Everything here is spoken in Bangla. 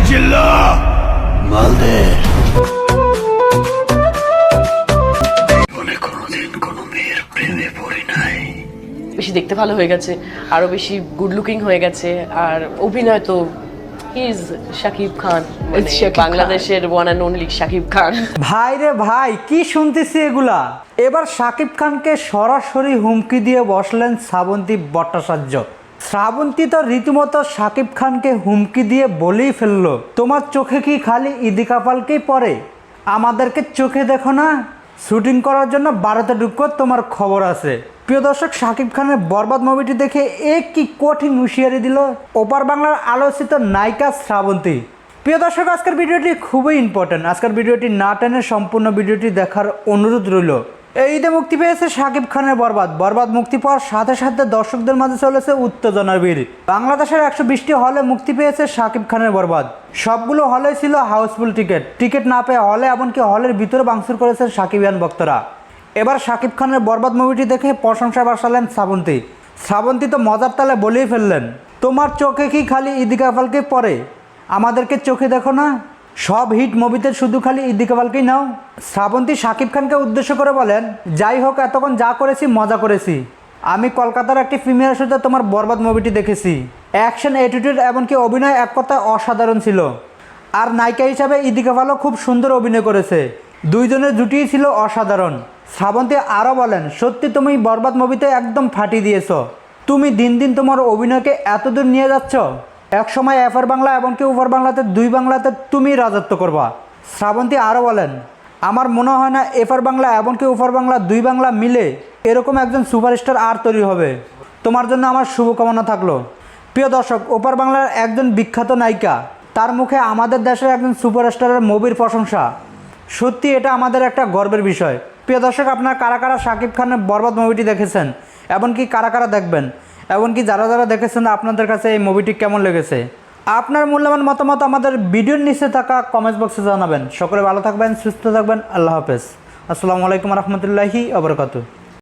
চিল্লা মালদে কোনোদিন কোনো মেয়ের প্রেমে পড়ি নাই। বেশি দেখতে ভালো হয়ে গেছে, আরো বেশি গুড লুকিং হয়ে গেছে। আর অভিনয় তো ইজ শাকিব খান, বাংলাদেশের one and only Shakib Khan. ভাই রে ভাই, কি শুনতেছি এগুলা। এবার শাকিব খানকে সরাসরি হুমকি দিয়ে বসলেন শ্রাবন্তী ভট্টাচার্য। শ্রাবন্তী তো রীতিমতো শাকিব খানকে হুমকি দিয়ে বলেই ফেললো, তোমার চোখে কি খালি ইদি কাপালকেই পড়ে? আমাদেরকে চোখে দেখো না? শুটিং করার জন্য ভারতে ঢুকো, তোমার খবর আছে। প্রিয় দর্শক, শাকিব খানের বরবাদ মুভিটি দেখে কি কঠিন হুঁশিয়ারি দিল ওপার বাংলার আলোচিত নায়িকা শ্রাবন্তী। প্রিয় দর্শক, আজকের ভিডিওটি খুবই ইম্পর্টেন্ট। আজকের ভিডিওটি না টেনে সম্পূর্ণ ভিডিওটি দেখার অনুরোধ রইল। এই ঈদে মুক্তি পেয়েছে শাকিব খানের বরবাদ মুক্তি পাওয়ার সাথে সাথে দর্শকদের মাঝে চলেছে উত্তেজনার বীর। বাংলাদেশের 120টি হলে মুক্তি পেয়েছে শাকিব খানের বরবাদ। সবগুলো হলে ছিল হাউসফুল টিকিট না পেয়ে হলে, এমনকি হলের ভিতরে ভাঙচুর করেছেন শাকিবিয়ান ভক্তরা। এবার শাকিব খানের বরবাদ মুভিটি দেখে প্রশংসা বাসালেন শ্রাবন্তী তো মজার তালে বলেই ফেললেন, তোমার চোখে কি খালি ইদি কাপালকে পড়ে? আমাদেরকে চোখে দেখো না? সব হিট মুভিতে শুধু খালি ইদি কাপালকেই নাও। শ্রাবন্তী শাকিব খানকে উদ্দেশ্য করে বলেন, যাই হোক, এতক্ষণ যা করেছি মজা করেছি। আমি কলকাতার একটি প্রিমিয়ার শোতে তোমার বরবাদ মুভিটি দেখেছি। অ্যাকশন, অ্যাটিটিউড এমনকি অভিনয় এক কথায় অসাধারণ ছিল। আর নায়িকা হিসাবে ইদি কাপালও খুব সুন্দর অভিনয় করেছে। দুইজনের জুটিই ছিল অসাধারণ। শ্রাবন্তী আরও বলেন, সত্যি তুমি বরবাদ মুভিতে একদম ফাটিয়ে দিয়েছ। তুমি দিন দিন তোমার অভিনয়কে এতদূর নিয়ে যাচ্ছ, একসময় এফআর বাংলা এমনকি উপর বাংলাতে দুই বাংলাতে তুমি রাজত্ব করবা। শ্রাবন্তী আরও বলেন, আমার মনে হয় না এফআর বাংলা এমনকি উপর বাংলা দুই বাংলা মিলে এরকম একজন সুপারস্টার আর তৈরি হবে। তোমার জন্য আমার শুভকামনা থাকলো। প্রিয় দর্শক, ওপার বাংলার একজন বিখ্যাত নায়িকা, তার মুখে আমাদের দেশের একজন সুপারস্টারের মুভির প্রশংসা, সত্যি এটা আমাদের একটা গর্বের বিষয়। প্রিয় দর্শক, আপনারা কারা কারা শাকিব খানের বরবাদ মুভিটি দেখেছেন, এমনকি কারা কারা দেখবেন, এমনকি যারা যারা দেখেছেন আপনাদের কাছে এই মুভিটি কেমন লেগেছে? আপনার মূল্যবান মতামত আমাদের ভিডিওর নিচে থাকা কমেন্ট বক্সে জানাবেন। সকলে ভালো থাকবেন, সুস্থ থাকবেন। আল্লাহ হাফেজ। আসসালামু আলাইকুম রহমতুল্লাহি ওয়া বারাকাতুহু।